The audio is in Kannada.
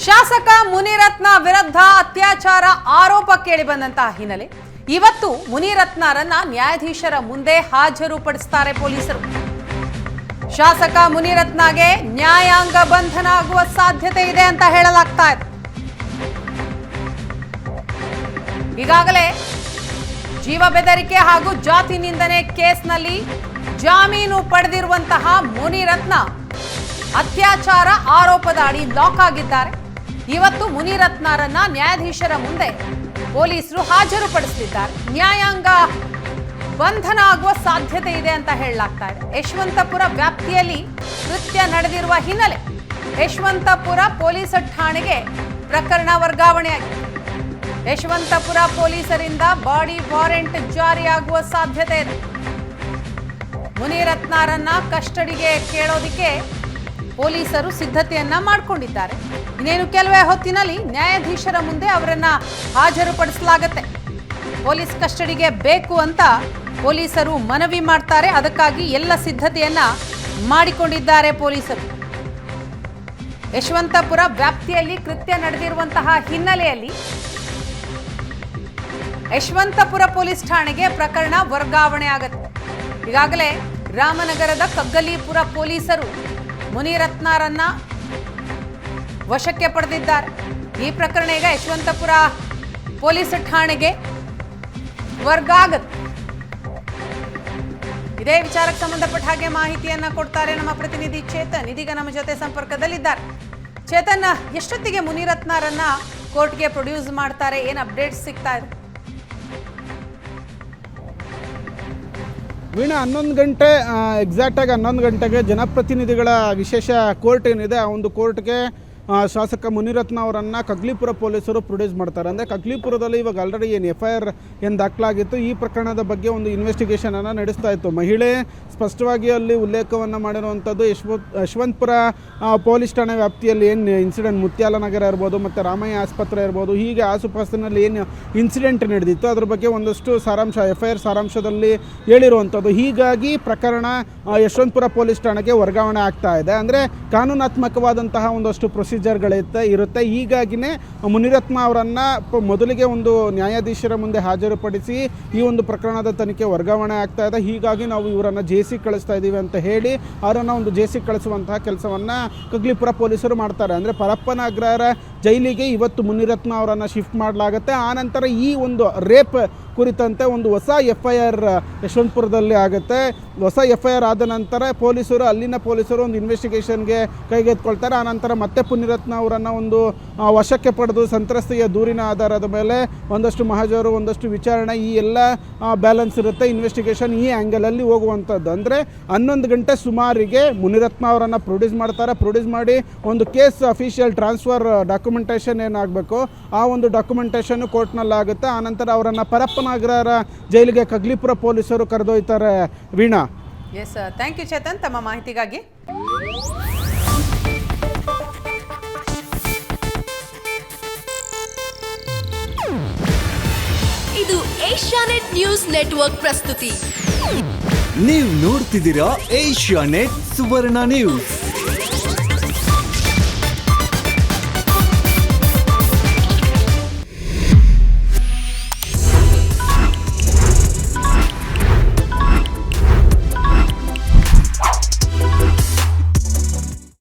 ಶಾಸಕ ಮುನಿರತ್ನ ವಿರುದ್ಧ ಅತ್ಯಾಚಾರ ಆರೋಪ ಕೇಳಿಬಂದಂತಹ ಹಿನ್ನೆಲೆ ಇವತ್ತು ಮುನಿರತ್ನರನ್ನ ನ್ಯಾಯಾಧೀಶರ ಮುಂದೆ ಹಾಜರುಪಡಿಸುತ್ತಾರೆ ಪೊಲೀಸರು. ಶಾಸಕ ಮುನಿರತ್ನಗೆ ನ್ಯಾಯಾಂಗ ಬಂಧನ ಆಗುವ ಸಾಧ್ಯತೆ ಇದೆ ಅಂತ ಹೇಳಲಾಗ್ತಾ ಇದೆ. ಈಗಾಗಲೇ ಜೀವ ಬೆದರಿಕೆ ಹಾಗೂ ಜಾತಿ ನಿಂದನೆ ಕೇಸ್ನಲ್ಲಿ ಜಾಮೀನು ಪಡೆದಿರುವಂತಹ ಮುನಿರತ್ನ ಅತ್ಯಾಚಾರ ಆರೋಪದ ಅಡಿ ಲಾಕ್ ಆಗಿದ್ದಾರೆ. ಇವತ್ತು ಮುನಿರತ್ನರನ್ನ ನ್ಯಾಯಾಧೀಶರ ಮುಂದೆ ಪೊಲೀಸರು ಹಾಜರುಪಡಿಸಲಿದ್ದಾರೆ. ನ್ಯಾಯಾಂಗ ಬಂಧನ ಆಗುವ ಸಾಧ್ಯತೆ ಇದೆ ಅಂತ ಹೇಳಲಾಗ್ತಾ ಇದೆ. ಯಶವಂತಪುರ ವ್ಯಾಪ್ತಿಯಲ್ಲಿ ಕೃತ್ಯ ನಡೆದಿರುವ ಹಿನ್ನೆಲೆ ಯಶವಂತಪುರ ಪೊಲೀಸ್ ಠಾಣೆಗೆ ಪ್ರಕರಣ ವರ್ಗಾವಣೆಯಾಗಿದೆ. ಯಶವಂತಪುರ ಪೊಲೀಸರಿಂದ ಬಾಡಿ ವಾರೆಂಟ್ ಜಾರಿಯಾಗುವ ಸಾಧ್ಯತೆ ಇದೆ. ಮುನಿರತ್ನರನ್ನ ಕಸ್ಟಡಿಗೆ ಕೇಳೋದಿಕ್ಕೆ ಪೊಲೀಸರು ಸಿದ್ಧತೆಯನ್ನ ಮಾಡಿಕೊಂಡಿದ್ದಾರೆ. ಇನ್ನೇನು ಕೆಲವೇ ಹೊತ್ತಿನಲ್ಲಿ ನ್ಯಾಯಾಧೀಶರ ಮುಂದೆ ಅವರನ್ನ ಹಾಜರುಪಡಿಸಲಾಗುತ್ತೆ. ಪೊಲೀಸ್ ಕಸ್ಟಡಿಗೆ ಬೇಕು ಅಂತ ಪೊಲೀಸರು ಮನವಿ ಮಾಡ್ತಾರೆ. ಅದಕ್ಕಾಗಿ ಎಲ್ಲ ಸಿದ್ಧತೆಯನ್ನ ಮಾಡಿಕೊಂಡಿದ್ದಾರೆ ಪೊಲೀಸರು. ಯಶವಂತಪುರ ವ್ಯಾಪ್ತಿಯಲ್ಲಿ ಕೃತ್ಯ ನಡೆದಿರುವಂತಹ ಹಿನ್ನೆಲೆಯಲ್ಲಿ ಯಶವಂತಪುರ ಪೊಲೀಸ್ ಠಾಣೆಗೆ ಪ್ರಕರಣ ವರ್ಗಾವಣೆ ಆಗುತ್ತೆ. ಈಗಾಗಲೇ ರಾಮನಗರದ ಕಗ್ಗಲೀಪುರ ಪೊಲೀಸರು ಮುನಿರತ್ನರನ್ನ ವಶಕ್ಕೆ ಪಡೆದಿದ್ದಾರೆ. ಈ ಪ್ರಕರಣ ಈಗ ಯಶವಂತಪುರ ಪೊಲೀಸ್ ಠಾಣೆಗೆ ವರ್ಗ ಆಗುತ್ತೆ. ಇದೇ ವಿಚಾರಕ್ಕೆ ಸಂಬಂಧಪಟ್ಟ ಹಾಗೆ ಮಾಹಿತಿಯನ್ನ ಕೊಡ್ತಾರೆ ನಮ್ಮ ಪ್ರತಿನಿಧಿ ಚೇತನ್. ಇದೀಗ ನಮ್ಮ ಜೊತೆ ಸಂಪರ್ಕದಲ್ಲಿದ್ದಾರೆ. ಚೇತನ್, ಎಷ್ಟೊತ್ತಿಗೆ ಮುನಿರತ್ನರನ್ನ ಕೋರ್ಟ್ಗೆ ಪ್ರೊಡ್ಯೂಸ್ ಮಾಡ್ತಾರೆ? ಏನು ಅಪ್ಡೇಟ್ಸ್ ಸಿಗ್ತಾ ಇದೆ? ವೀಣಾ, 11 ಗಂಟೆ ಎಕ್ಸಾಕ್ಟಾಗಿ 11 ಗಂಟೆಗೆ ಜನಪ್ರತಿನಿಧಿಗಳ ವಿಶೇಷ ಕೋರ್ಟ್ ಏನಿದೆ ಆ ಒಂದು ಕೋರ್ಟ್ಗೆ ಶಾಸಕ ಮುನಿರತ್ನ ಅವರನ್ನು ಕಗ್ಲಿಪುರ ಪೊಲೀಸರು ಪ್ರೊಡ್ಯೂಸ್ ಮಾಡ್ತಾರೆ. ಅಂದರೆ ಕಗ್ಲಿಪುರದಲ್ಲಿ ಇವಾಗ ಆಲ್ರೆಡಿ ಏನು FIR ಏನು ದಾಖಲಾಗಿತ್ತು, ಈ ಪ್ರಕರಣದ ಬಗ್ಗೆ ಒಂದು ಇನ್ವೆಸ್ಟಿಗೇಷನನ್ನು ನಡೆಸ್ತಾ ಇತ್ತು. ಮಹಿಳೆ ಸ್ಪಷ್ಟವಾಗಿ ಅಲ್ಲಿ ಉಲ್ಲೇಖವನ್ನು ಮಾಡಿರುವಂಥದ್ದು ಯಶವಂತಪುರ ಪೊಲೀಸ್ ಠಾಣೆ ವ್ಯಾಪ್ತಿಯಲ್ಲಿ ಏನು ಇನ್ಸಿಡೆಂಟ್, ಮುತ್ಯಾಲನಗರ ಇರ್ಬೋದು ಮತ್ತು ರಾಮಯ್ಯ ಆಸ್ಪತ್ರೆ ಇರ್ಬೋದು, ಹೀಗೆ ಆಸುಪಾಸಿನಲ್ಲಿ ಏನು ಇನ್ಸಿಡೆಂಟ್ ನಡೆದಿತ್ತು ಅದ್ರ ಬಗ್ಗೆ ಒಂದಷ್ಟು ಸಾರಾಂಶ FIR ಸಾರಾಂಶದಲ್ಲಿ ಹೇಳಿರುವಂಥದ್ದು. ಹೀಗಾಗಿ ಪ್ರಕರಣ ಯಶವಂತಪುರ ಪೊಲೀಸ್ ಠಾಣೆಗೆ ವರ್ಗಾವಣೆ ಆಗ್ತಾ ಇದೆ. ಅಂದರೆ ಕಾನೂನಾತ್ಮಕವಾದಂತಹ ಒಂದಷ್ಟು ಇರುತ್ತೆ. ಹೀಗಾಗಿನೇ ಮುನಿರತ್ನ ಅವರನ್ನು ಮೊದಲಿಗೆ ಒಂದು ನ್ಯಾಯಾಧೀಶರ ಮುಂದೆ ಹಾಜರುಪಡಿಸಿ ಈ ಒಂದು ಪ್ರಕರಣದ ತನಿಖೆ ವರ್ಗಾವಣೆ ಆಗ್ತಾ ಇದೆ. ಹೀಗಾಗಿ ನಾವು ಇವರನ್ನು ಜೇಸಿ ಕಳಿಸ್ತಾ ಇದ್ದೀವಿ ಅಂತ ಹೇಳಿ ಅವರನ್ನು ಒಂದು ಜೇಸಿ ಕಳಿಸುವಂತಹ ಕೆಲಸವನ್ನು ಕಗ್ಲಿಪುರ ಪೊಲೀಸರು ಮಾಡ್ತಾರೆ. ಅಂದರೆ ಪರಪ್ಪನ ಅಗ್ರಹಾರ ಜೈಲಿಗೆ ಇವತ್ತು ಮುನಿರತ್ನ ಅವರನ್ನು ಶಿಫ್ಟ್ ಮಾಡಲಾಗುತ್ತೆ. ಆನಂತರ ಈ ಒಂದು ರೇಪ್ ಕುರಿತಂತೆ ಒಂದು ಹೊಸ FIR ಯಶವಂತಪುರದಲ್ಲಿ ಆಗುತ್ತೆ. ಹೊಸ FIR ಆದ ನಂತರ ಅಲ್ಲಿನ ಪೊಲೀಸರು ಒಂದು ಇನ್ವೆಸ್ಟಿಗೇಷನ್ಗೆ ಕೈಗೆತ್ಕೊಳ್ತಾರೆ. ಆನಂತರ ಮತ್ತೆ ಮುನಿರತ್ನ ಅವರನ್ನು ಒಂದು ವಶಕ್ಕೆ ಪಡೆದು ಸಂತ್ರಸ್ತೆಯ ದೂರಿನ ಆಧಾರದ ಮೇಲೆ ಒಂದಷ್ಟು ಮಹಜರು, ಒಂದಷ್ಟು ವಿಚಾರಣೆ, ಈ ಎಲ್ಲ ಬ್ಯಾಲೆನ್ಸ್ ಇರುತ್ತೆ. ಇನ್ವೆಸ್ಟಿಗೇಷನ್ ಈ ಆ್ಯಂಗಲಲ್ಲಿ ಹೋಗುವಂಥದ್ದು. ಅಂದರೆ 11 ಗಂಟೆ ಸುಮಾರಿಗೆ ಮುನಿರತ್ನ ಅವರನ್ನು ಪ್ರೊಡ್ಯೂಸ್ ಮಾಡ್ತಾರೆ. ಪ್ರೊಡ್ಯೂಸ್ ಮಾಡಿ ಒಂದು ಕೇಸ್ ಅಫಿಷಿಯಲ್ ಟ್ರಾನ್ಸ್ಫರ್ ಡಾಕ್ಯುಮೆಂಟೇಷನ್ ಏನಾಗಬೇಕು ಆ ಒಂದು ಡಾಕ್ಯುಮೆಂಟೇಷನ್ ಕೋರ್ಟ್ನಲ್ಲಿ ಆಗುತ್ತೆ. ಆನಂತರ ಅವರನ್ನು ಪರಪ್ಪನಗರ ಜೈಲಿಗೆ ಕಗ್ಲಿಪುರ ಪೊಲೀಸರು ಕರೆದೊಯ್ತಾರೆ. Veena. Yes, thank you Chetan ತಮ್ಮ ಮಾಹಿತಿಗಾಗಿ. ಇದು ಏಷ್ಯಾನೆಟ್ ನ್ಯೂಸ್ ನೆಟ್ವರ್ಕ್ ಪ್ರಸ್ತುತಿ. ನೀವು ನೋಡ್ತಿದ್ದೀರಾ ಏಷ್ಯಾನೆಟ್ ಸುವರ್ಣ ನ್ಯೂಸ್.